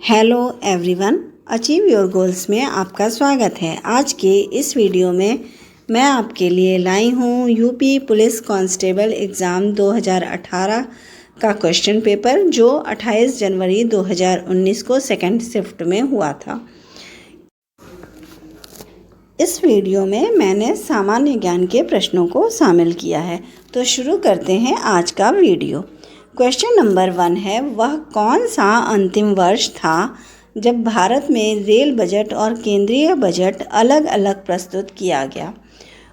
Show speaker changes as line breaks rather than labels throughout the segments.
Hello everyone, achieve your goals में आपका स्वागत है। आज के इस वीडियो में मैं आपके लिए लाई हूँ यूपी पुलिस कांस्टेबल एग्ज़ाम 2018 का क्वेश्चन पेपर जो 28 जनवरी 2019 को सेकंड शिफ्ट में हुआ था। इस वीडियो में मैंने सामान्य ज्ञान के प्रश्नों को शामिल किया है। तो शुरू करते हैं आज का वीडियो। क्वेश्चन नंबर 1 है, वह कौन सा अंतिम वर्ष था जब भारत में रेल बजट और केंद्रीय बजट अलग अलग प्रस्तुत किया गया?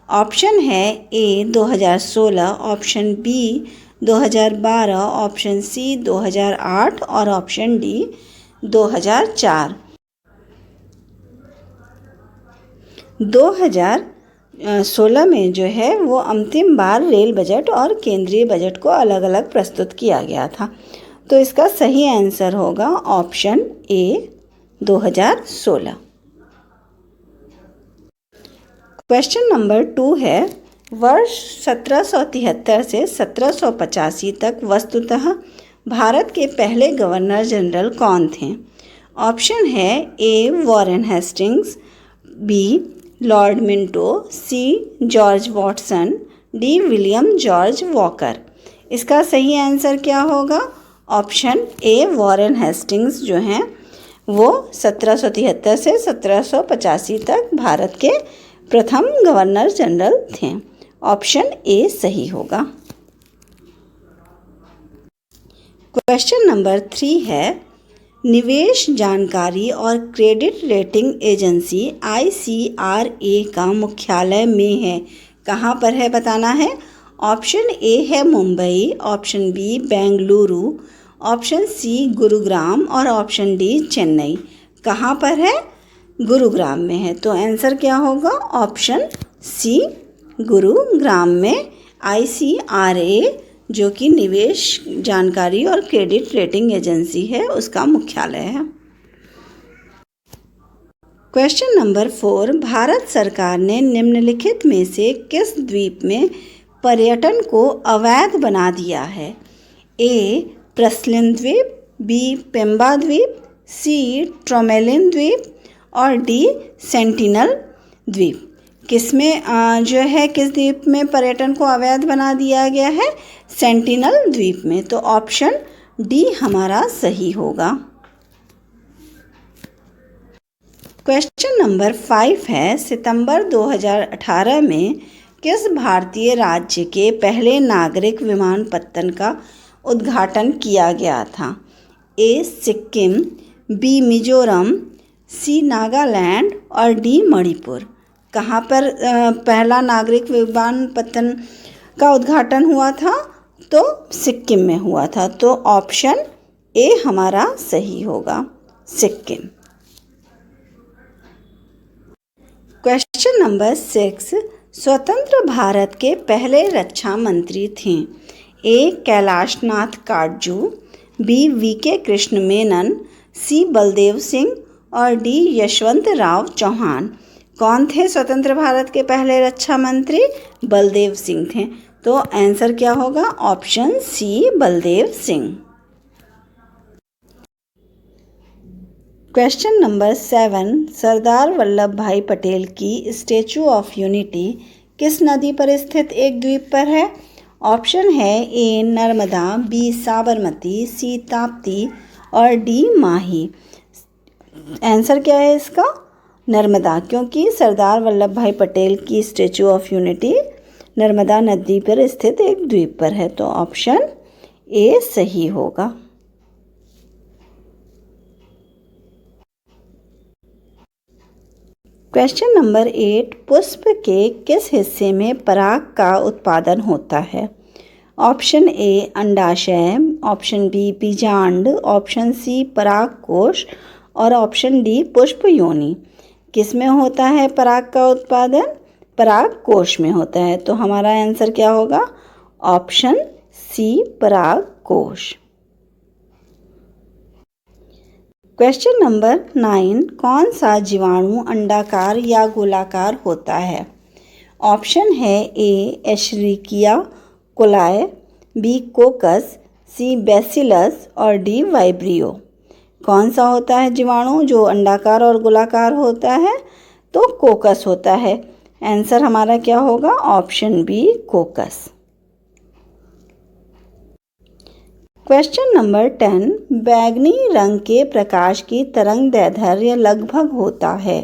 ऑप्शन है ए 2016, ऑप्शन बी 2012, ऑप्शन सी 2008 और ऑप्शन डी 2004। 2016 में जो है वो अंतिम बार रेल बजट और केंद्रीय बजट को अलग अलग प्रस्तुत किया गया था। तो इसका सही आंसर होगा ऑप्शन ए 2016। क्वेश्चन नंबर 2 है, वर्ष 1773 से 1785 तक वस्तुतः भारत के पहले गवर्नर जनरल कौन थे? ऑप्शन है A Warren Hastings, B Lord Minto, C George Watson, D William George Walker. इसका सही आंसर क्या होगा? ऑप्शन ए वॉरेन हेस्टिंग्स जो हैं वो 1773 से 1785 तक भारत के प्रथम गवर्नर जनरल थे। ऑप्शन ए सही होगा। क्वेश्चन नंबर 3 है, निवेश जानकारी और क्रेडिट रेटिंग एजेंसी ICRA का मुख्यालय में है, कहाँ पर है बताना है। ऑप्शन ए है Mumbai, option B Bengaluru, option C Gurugram और ऑप्शन डी चेन्नई। कहाँ पर है? गुरुग्राम में है। तो आंसर क्या होगा? ऑप्शन सी गुरुग्राम में ICRA जो कि निवेश जानकारी और क्रेडिट रेटिंग एजेंसी है उसका मुख्यालय है। क्वेश्चन नंबर 4, भारत सरकार ने निम्नलिखित में से किस द्वीप में पर्यटन को अवैध बना दिया है? ए प्रसलिन द्वीप, बी पेम्बा द्वीप, सी ट्रोमेलिन द्वीप और डी सेंटिनल द्वीप। किसमें जो है किस द्वीप में पर्यटन को अवैध बना दिया गया है? सेंटिनल द्वीप में। तो ऑप्शन डी हमारा सही होगा। क्वेश्चन नंबर 5 है, सितंबर 2018 में किस भारतीय राज्य के पहले नागरिक विमानपत्तन का उद्घाटन किया गया था? ए सिक्किम, बी मिजोरम, सी नागालैंड और डी मणिपुर। कहाँ पर पहला नागरिक विमानपत्तन का उद्घाटन हुआ था? तो सिक्किम में हुआ था। तो ऑप्शन ए हमारा सही होगा, सिक्किम। क्वेश्चन नंबर 6, स्वतंत्र भारत के पहले रक्षा मंत्री थे? ए कैलाशनाथ काटजू, बी VK कृष्ण मेनन, सी बलदेव सिंह और डी यशवंत राव चौहान। कौन थे स्वतंत्र भारत के पहले रक्षा मंत्री? बलदेव सिंह थे। तो आंसर क्या होगा? Option C Baldev Singh. Question number 7, Sardar Vallabh Bhai Patel की स्टैचू ऑफ यूनिटी किस नदी पर स्थित एक द्वीप पर है? ऑप्शन है ए नर्मदा, बी साबरमती, सी ताप्ती और डी माही। आंसर क्या है इसका? नर्मदा, क्योंकि सरदार वल्लभ भाई पटेल की स्टैचू ऑफ यूनिटी नर्मदा नदी पर स्थित एक द्वीप पर है। तो ऑप्शन ए सही होगा। क्वेश्चन नंबर 8, पुष्प के किस हिस्से में पराग का उत्पादन होता है? ऑप्शन ए अंडाशय, ऑप्शन बी बीजांड, ऑप्शन सी परागकोश और ऑप्शन डी पुष्प योनि। किस में होता है पराग का उत्पादन? परागकोश में होता है। तो हमारा आंसर क्या होगा? ऑप्शन सी परागकोश। क्वेश्चन नंबर 9, कौन सा जीवाणु अंडाकार या गोलाकार होता है? ऑप्शन है ए एशरिकिया कोलाई, बी कोकस, सी बैसिलस और डी वाइब्रियो। कौन सा होता है जीवाणु जो अंडाकार और गोलाकार होता है? तो कोकस होता है। आंसर हमारा क्या होगा? ऑप्शन बी, कोकस। क्वेश्चन नंबर 10, बैंगनी रंग के प्रकाश की तरंग दैर्ध्य लगभग होता है।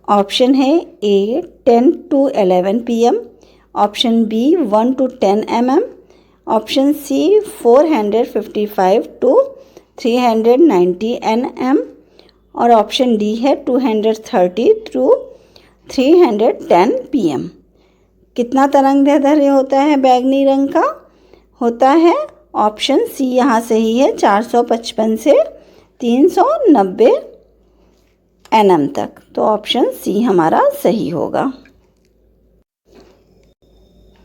ऑप्शन है A 10 to 11 pm, option B 1 to 10 mm, option C 455 to 390 nm और ऑप्शन डी है 230 to 310 pm। कितना तरंग दैर्ध्य होता है बैंगनी रंग का? होता है ऑप्शन सी यहाँ सही है, 455 से 390 nm तक। तो ऑप्शन सी हमारा सही होगा।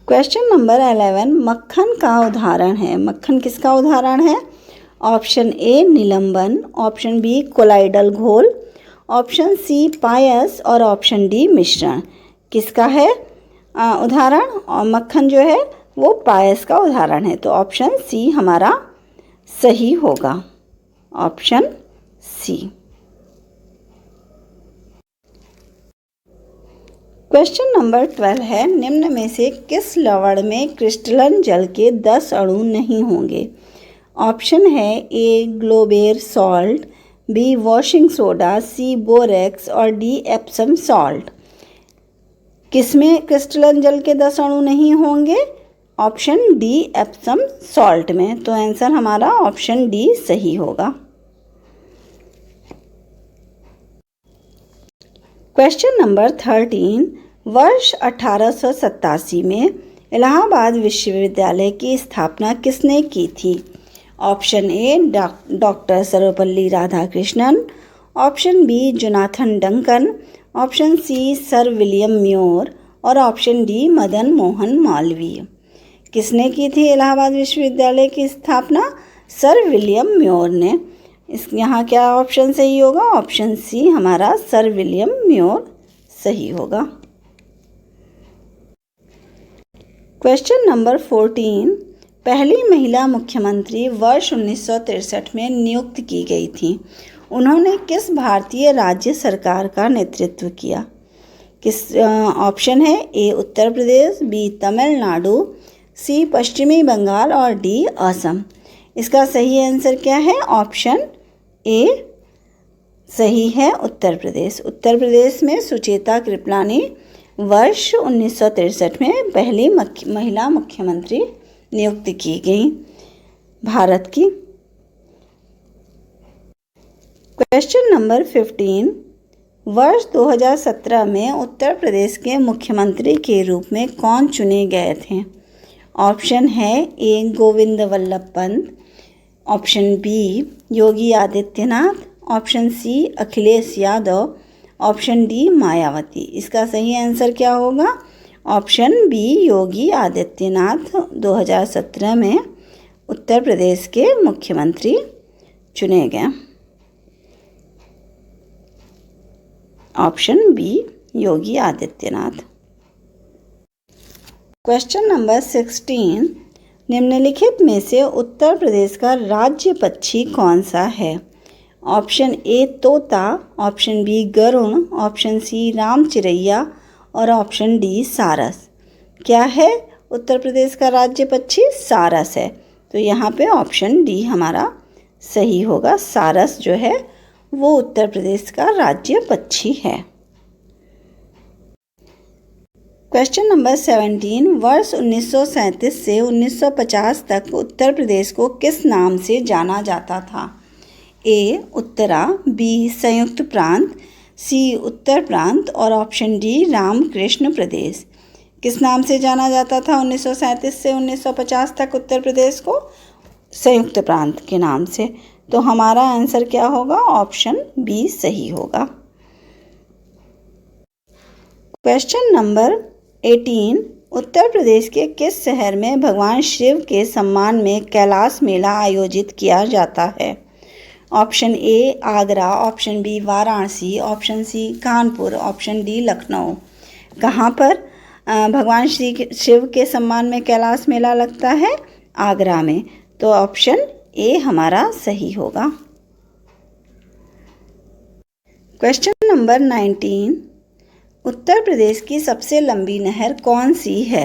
क्वेश्चन नंबर 11, मक्खन का उदाहरण है। मक्खन किसका उदाहरण है? ऑप्शन ए निलंबन, ऑप्शन बी कोलाइडल घोल, ऑप्शन सी पायस और ऑप्शन डी मिश्रण। किसका है उदाहरण? और मक्खन जो है वो पायस का उदाहरण है। तो ऑप्शन सी हमारा सही होगा, ऑप्शन सी। क्वेश्चन नंबर 12 है, निम्न में से किस लवण में क्रिस्टलन जल के 10 अणु नहीं होंगे? ऑप्शन है ए ग्लोबेर सॉल्ट, बी वॉशिंग सोडा, सी बोरेक्स और डी एप्सम सॉल्ट। किसमें क्रिस्टलन जल के 10 अणु नहीं होंगे? ऑप्शन डी एप्सम सॉल्ट में। तो आंसर हमारा ऑप्शन डी सही होगा। क्वेश्चन नंबर 13, वर्ष 1887 में इलाहाबाद विश्वविद्यालय की स्थापना किसने की थी? Option A doctor Sarvepalli Radhakrishnan, option B Jonathan Duncan, option C sir William Muir और ऑप्शन डी मदन मोहन मालवीय। किसने की थी इलाहाबाद विश्वविद्यालय की स्थापना? सर विलियम म्योर ने। यहाँ क्या ऑप्शन सही होगा? ऑप्शन सी हमारा सर विलियम म्योर सही होगा। क्वेश्चन नंबर 14, पहली महिला मुख्यमंत्री वर्ष 1963 में नियुक्त की गई थी। उन्होंने किस भारतीय राज्य सरकार का नेतृत्व किया? किस ऑप्शन है ए उत्तर प्रदेश, बी तमिलनाडु, सी पश्चिमी बंगाल और डी असम। इसका सही आंसर क्या है? ऑप्शन ए सही है, उत्तर प्रदेश। उत्तर प्रदेश में सुचेता कृपलानी वर्ष 1963 में पहली महिला मुख्यमंत्री नियुक्त की गई भारत की। क्वेश्चन नंबर 15, वर्ष 2017 में उत्तर प्रदेश के मुख्यमंत्री के रूप में कौन चुने गए थे? ऑप्शन है A Govind Vallabh Pant, option B Yogi Adityanath, option C Akhilesh Yadav, option D Mayawati. इसका सही आंसर क्या होगा? ऑप्शन बी योगी आदित्यनाथ 2017 में उत्तर प्रदेश के मुख्यमंत्री चुने गए। Option B Yogi Adityanath. Question number 16, निम्नलिखित में से उत्तर प्रदेश का राज्य पक्षी कौन सा है? ऑप्शन ए तोता, ऑप्शन बी गरुण, ऑप्शन सी राम चिरैया और ऑप्शन डी सारस। क्या है उत्तर प्रदेश का राज्य पक्षी? सारस है। तो यहाँ पे ऑप्शन डी हमारा सही होगा। सारस जो है वो उत्तर प्रदेश का राज्य पक्षी है। क्वेश्चन नंबर 17, वर्ष 1937 से 1950 तक उत्तर प्रदेश को किस नाम से जाना जाता था? ए उत्तरा, बी संयुक्त प्रांत, सी उत्तर प्रांत और ऑप्शन डी रामकृष्ण प्रदेश। किस नाम से जाना जाता था 1937 से 1950 तक उत्तर प्रदेश को? संयुक्त प्रांत के नाम से। तो हमारा आंसर क्या होगा? ऑप्शन बी सही होगा। क्वेश्चन नंबर 18, उत्तर प्रदेश के किस शहर में भगवान शिव के सम्मान में कैलाश मेला आयोजित किया जाता है? Option A Agra, option B Varanasi, option C Kanpur, option D Lucknow. कहाँ पर भगवान श्री शिव के सम्मान में कैलाश मेला लगता है? आगरा में। तो ऑप्शन ए हमारा सही होगा। क्वेश्चन नंबर 19, उत्तर प्रदेश की सबसे लंबी नहर कौन सी है?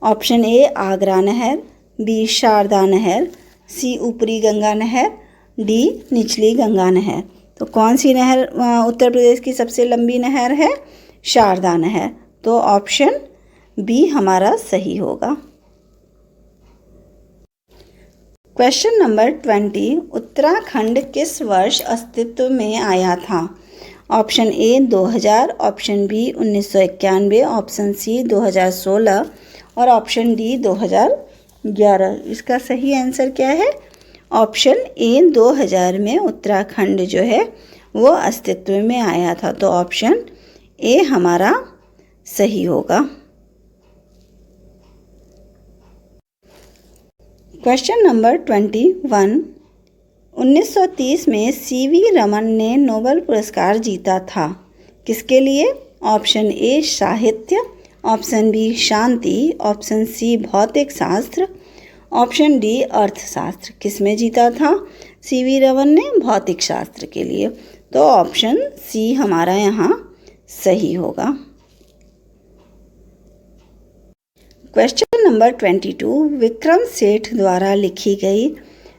ऑप्शन ए आगरा नहर, बी शारदा नहर, सी ऊपरी गंगा नहर, डी निचली गंगा नहर। तो कौन सी नहर उत्तर प्रदेश की सबसे लंबी नहर है? शारदा नहर। तो ऑप्शन बी हमारा सही होगा। क्वेश्चन नंबर 20, उत्तराखंड किस वर्ष अस्तित्व में आया था? Option A 2000, option B 1991, option C 2016 और ऑप्शन डी 2011। इसका सही आंसर क्या है? ऑप्शन ए 2000 में उत्तराखंड जो है वो अस्तित्व में आया था। तो ऑप्शन ए हमारा सही होगा। क्वेश्चन नंबर 21, 1930 में सीवी रमन ने नोबेल पुरस्कार जीता था, किसके लिए? ऑप्शन ए साहित्य, ऑप्शन बी शांति, ऑप्शन सी भौतिक शास्त्र, ऑप्शन डी अर्थशास्त्र। किस में जीता था सीवी रमन ने? भौतिक शास्त्र के लिए। तो ऑप्शन सी हमारा यहाँ सही होगा। क्वेश्चन नंबर 22, विक्रम सेठ द्वारा लिखी गई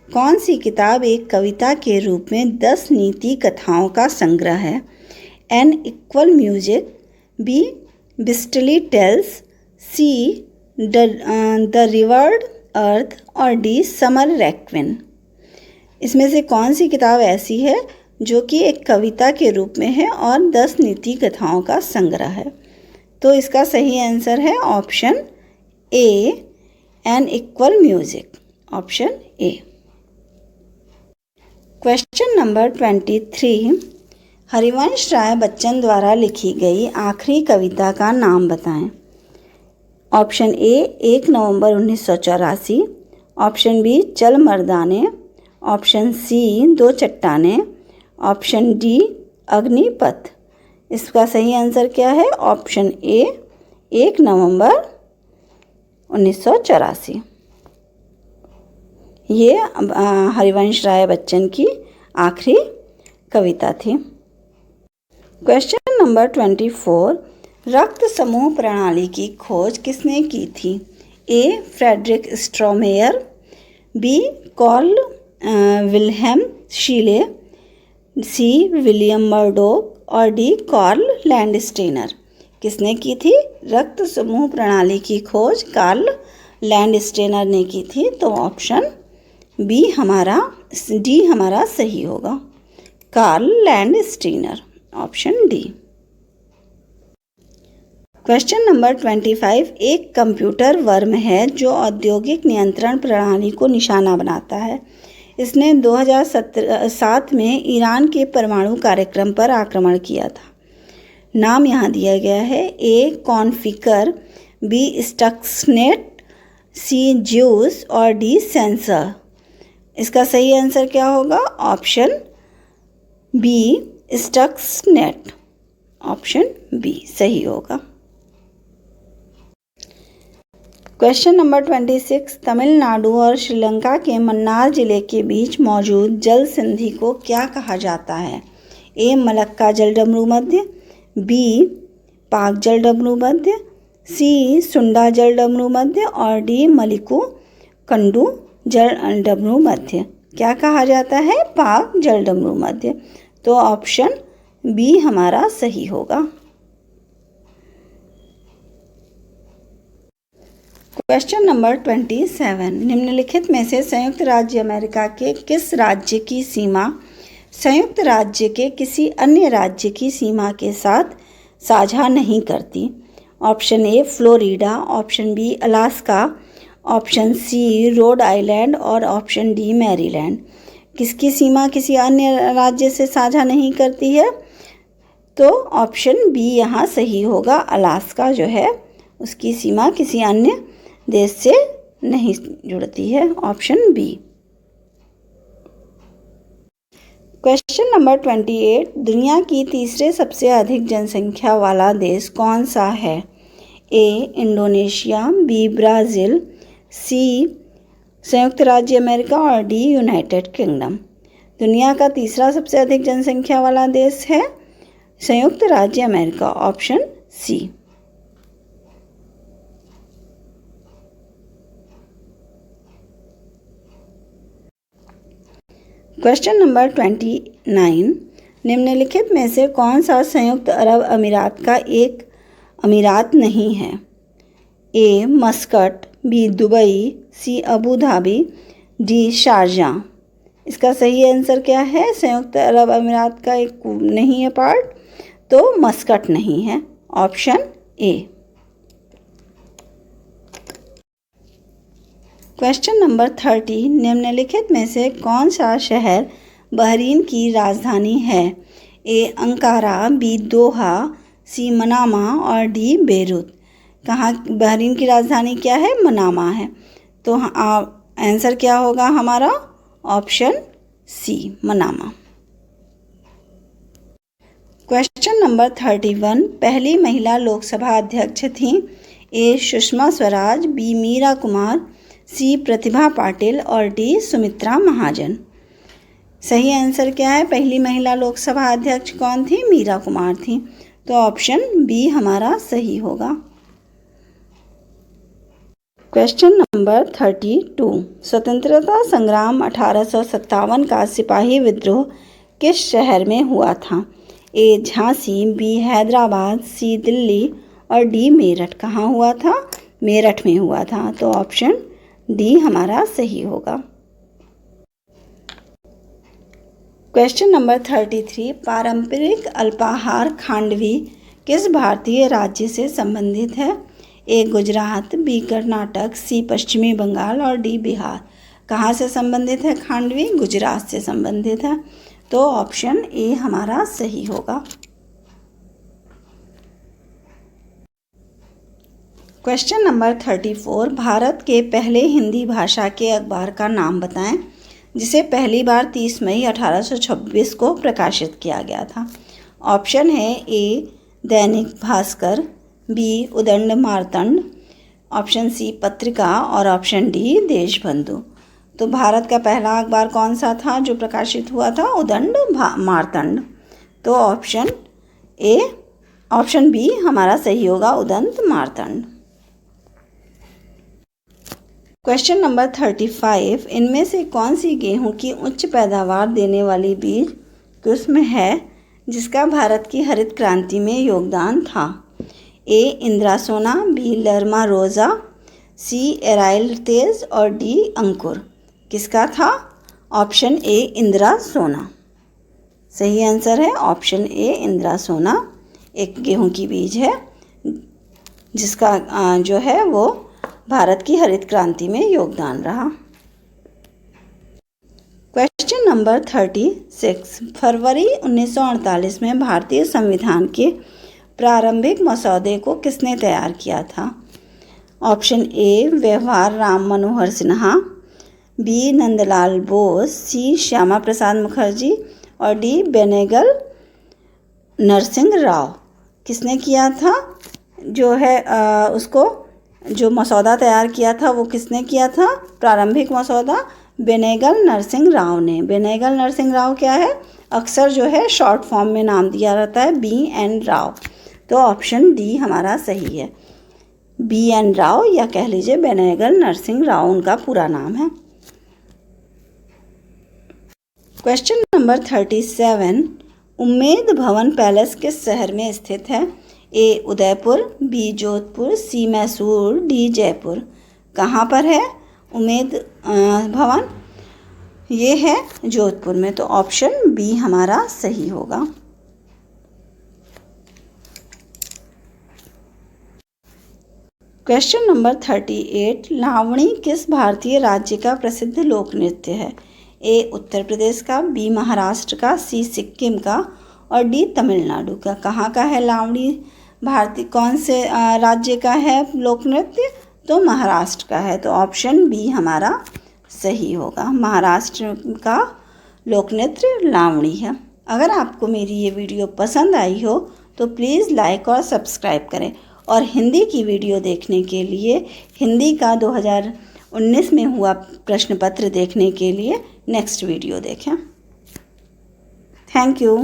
कौन सी किताब एक कविता के रूप में 10 नीति कथाओं का संग्रह है? An equal music, B beastly tales, C the rivered earth और डी समर रेक्विन। इसमें से कौन सी किताब ऐसी है जो कि एक कविता के रूप में है और 10 नीति कथाओं का संग्रह है? तो इसका सही आंसर है option A an equal music, option A. Question number 23, Harivansh Rai Bachchan द्वारा लिखी गई आखिरी कविता का नाम बताएं। ऑप्शन ए 1 नवंबर 1984, option B Chal Mardane, option C 2 चट्टाने, ऑप्शन डी अग्निपथ। इसका सही आंसर क्या है? ऑप्शन ए 1 नवंबर 1984। ये हरिवंश राय बच्चन की आखिरी कविता थी। क्वेश्चन नंबर 24, रक्त समूह प्रणाली की खोज किसने की थी? ए Frederick स्ट्रोमेयर, B Karl Wilhelm शीले, C William Murdoch और डी कार्ल लैंडस्टेनर। किसने की थी रक्त समूह प्रणाली की खोज? कार्ल लैंडस्टेनर ने की थी। तो ऑप्शन डी हमारा सही होगा, Karl Landsteiner, option D. Question number 25, एक कंप्यूटर वर्म है जो औद्योगिक नियंत्रण प्रणाली को निशाना बनाता है। इसने 2007 में ईरान के परमाणु कार्यक्रम पर आक्रमण किया था। नाम यहाँ दिया गया है। A configure, B Stuxnet, C Zeus और डी सेंसर। इसका सही आंसर क्या होगा? Option B Stuxnet, option B सही होगा। क्वेश्चन नंबर 26, तमिलनाडु और श्रीलंका के मन्नार जिले के बीच मौजूद जल संधि को क्या कहा जाता है? ए मलक्का जलडमरू मध्य, बी पाक जलडमरू मध्य, सी सुंडा जलडमरू मध्य और डी मलिकू कंडू जलडमरू मध्य। क्या कहा जाता है? पाक जलडमरू मध्य। तो ऑप्शन बी हमारा सही होगा। क्वेश्चन नंबर 27, निम्नलिखित में से संयुक्त राज्य अमेरिका के किस राज्य की सीमा संयुक्त राज्य के किसी अन्य राज्य की सीमा के साथ साझा नहीं करती? Option A Florida, option B Alaska, option C Rhode Island और ऑप्शन डी मैरीलैंड। किसकी सीमा किसी अन्य राज्य से साझा नहीं करती है? तो ऑप्शन बी यहाँ सही होगा। अलास्का जो है उसकी सीमा किसी अन्य देश से नहीं जुड़ती है, ऑप्शन बी। क्वेश्चन नंबर 28, दुनिया की तीसरे सबसे अधिक जनसंख्या वाला देश कौन सा है? ए इंडोनेशिया, बी ब्राज़ील, सी संयुक्त राज्य अमेरिका और डी यूनाइटेड किंगडम। दुनिया का तीसरा सबसे अधिक जनसंख्या वाला देश है संयुक्त राज्य America, option C. Question number 29, निम्नलिखित में से कौन सा संयुक्त अरब अमीरात का एक अमीरात नहीं है? ए मस्कट, बी दुबई, सी अबू धाबी, डी शारजाह। इसका सही आंसर क्या है? संयुक्त अरब अमीरात का एक नहीं है पार्ट, तो मस्कट नहीं है, ऑप्शन ए। क्वेश्चन नंबर 30, निम्नलिखित में से कौन सा शहर बहरीन की राजधानी है? ए अंकारा, बी दोहा, सी मनामा और डी बेरूत। कहाँ बहरीन की राजधानी क्या है? मनामा है। तो आंसर क्या होगा हमारा? Option C, Manama. Question number 31, पहली महिला लोकसभा अध्यक्ष थीं? A Sushma Swaraj, B Meira Kumar, C Pratibha Patil और डी सुमित्रा महाजन। सही आंसर क्या है? पहली महिला लोकसभा अध्यक्ष कौन थी? मीरा कुमार थी, तो ऑप्शन बी हमारा सही होगा। क्वेश्चन नंबर 32, स्वतंत्रता संग्राम 1857 का सिपाही विद्रोह किस शहर में हुआ था? ए झांसी, बी हैदराबाद, सी दिल्ली और डी मेरठ। कहाँ हुआ था? मेरठ में हुआ था, तो ऑप्शन डी हमारा सही होगा। क्वेश्चन नंबर 33, पारंपरिक अल्पाहार खांडवी किस भारतीय राज्य से संबंधित है? ए गुजरात, बी कर्नाटक, सी पश्चिमी बंगाल और डी बिहार। कहाँ से संबंधित है खांडवी? गुजरात से संबंधित है, तो ऑप्शन ए हमारा सही होगा। क्वेश्चन नंबर 34, भारत के पहले हिंदी भाषा के अखबार का नाम बताएं जिसे पहली बार 30 मई 1826 को प्रकाशित किया गया था। ऑप्शन है ए दैनिक भास्कर, बी उदंड मार्तंड, ऑप्शन सी पत्रिका और ऑप्शन डी देशबंधु। तो भारत का पहला अखबार कौन सा था जो प्रकाशित हुआ था? उदंड मार्तंड, तो ऑप्शन बी हमारा सही होगा, उदंड मार्तंड। क्वेश्चन नंबर 35, इनमें से कौन सी गेहूं की उच्च पैदावार देने वाली बीज किस्म है जिसका भारत की हरित क्रांति में योगदान था? ए इंदिरा सोना, बी लरमा रोज़ा, सी एराइल तेज और डी अंकुर। किसका था? ऑप्शन ए इंदिरा सोना। सही आंसर है ऑप्शन ए इंदिरा सोना, एक गेहूं की बीज है जिसका जो है वो भारत की हरित क्रांति में योगदान रहा। क्वेश्चन नंबर 36, फरवरी 1948 में भारतीय संविधान के प्रारंभिक मसौदे को किसने तैयार किया था? ऑप्शन ए व्यवहार राम मनोहर सिन्हा, बी नंदलाल बोस, सी श्यामा प्रसाद मुखर्जी और डी बेनेगल नरसिंह राव। किसने किया था? जो है उसको जो मसौदा तैयार किया था वो किसने किया था? प्रारंभिक मसौदा बेनेगल नरसिंह राव ने। बेनेगल नरसिंह राव क्या है? अक्सर जो है शॉर्ट फॉर्म में नाम दिया रहता है BN राव, तो ऑप्शन डी हमारा सही है। BN राव या कह लीजिए बेनेगल नरसिंह राव उनका पूरा नाम है। क्वेश्चन नंबर 37, उम्मेद भवन पैलेस किस शहर में स्थित है? ए उदयपुर, बी जोधपुर, सी मैसूर, डी जयपुर। कहाँ पर है उम्मेद भवन? ये है जोधपुर में, तो ऑप्शन बी हमारा सही होगा। क्वेश्चन नंबर 38, लावणी किस भारतीय राज्य का प्रसिद्ध लोक नृत्य है? ए उत्तर प्रदेश का, बी महाराष्ट्र का, सी सिक्किम का और डी तमिलनाडु का। कहाँ का है लावणी? भारतीय कौन से राज्य का है लोक नृत्य? तो महाराष्ट्र का है, तो ऑप्शन बी हमारा सही होगा। महाराष्ट्र का लोक नृत्य लावणी है। अगर आपको मेरी ये वीडियो पसंद आई हो तो प्लीज़ लाइक और सब्सक्राइब करें और हिंदी की वीडियो देखने के लिए, हिंदी का 2019 में हुआ प्रश्न पत्र देखने के लिए नेक्स्ट वीडियो देखें। Thank you.